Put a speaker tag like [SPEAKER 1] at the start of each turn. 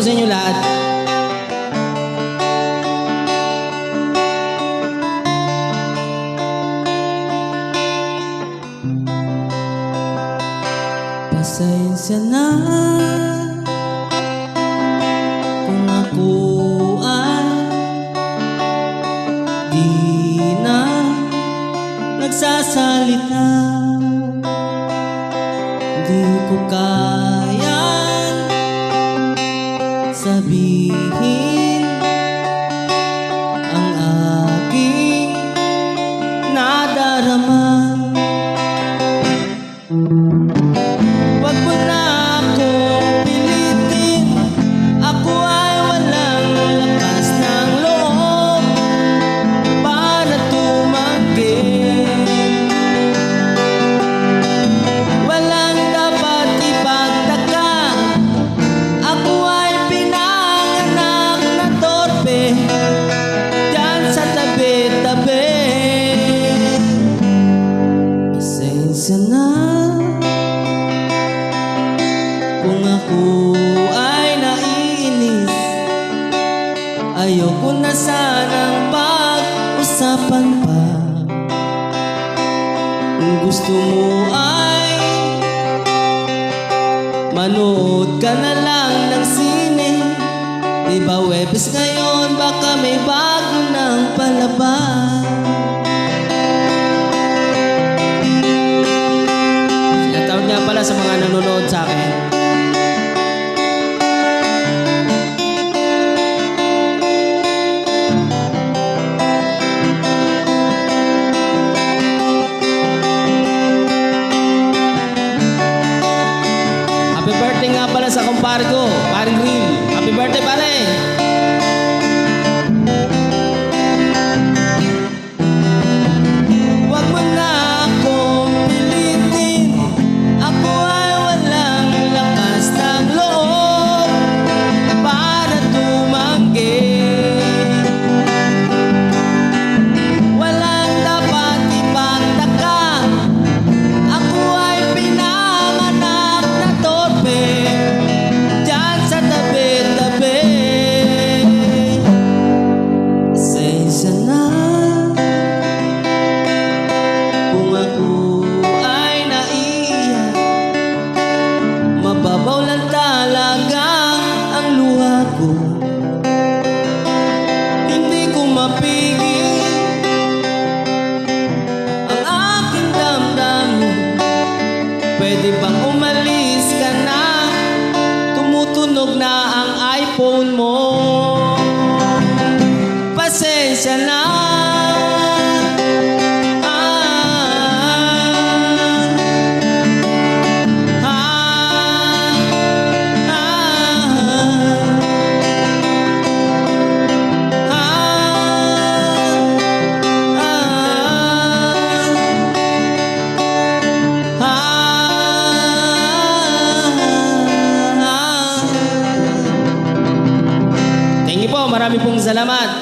[SPEAKER 1] po sa inyo lahat. Pasensya na kung ako ay di na nagsasalita. Di ko kayang sabihin ang aking nadarama. Wag mo na akong pilitin, ako ay walang lakas ng loob para tumanggi. Walang dapat ipagtaka, ako ay pinanganak na torpe dyan sa tabi-tabi. Pasensya na kung ako ay naiinis, ayoko na sanang pag-usapan pa. Kung gusto mo ay manood ka na lang ng sine. Di ba Webes ngayon, baka may bago ng palabas. Sinatawag nga pala sa mga nanonood sa akin. Happy birthday nga pala sa kumpare ko, paring Grill. Happy birthday, pare! Wag mo na akong pilitin, ako ay walang lakas ng loob para tumanggi. Walang dapat ipagtaka, ako ay pinanganak na torpe dyan sa tabi-tabi. Pasensya na kung ako ay naiiyak, mababaw lang talaga ang luha ko. Hindi ko mapigil ang aking damdamin. Pwede bang umalis ka na? Tumutunog na ang iPhone mo. Pasensya na. Thank you po, marami pong salamat.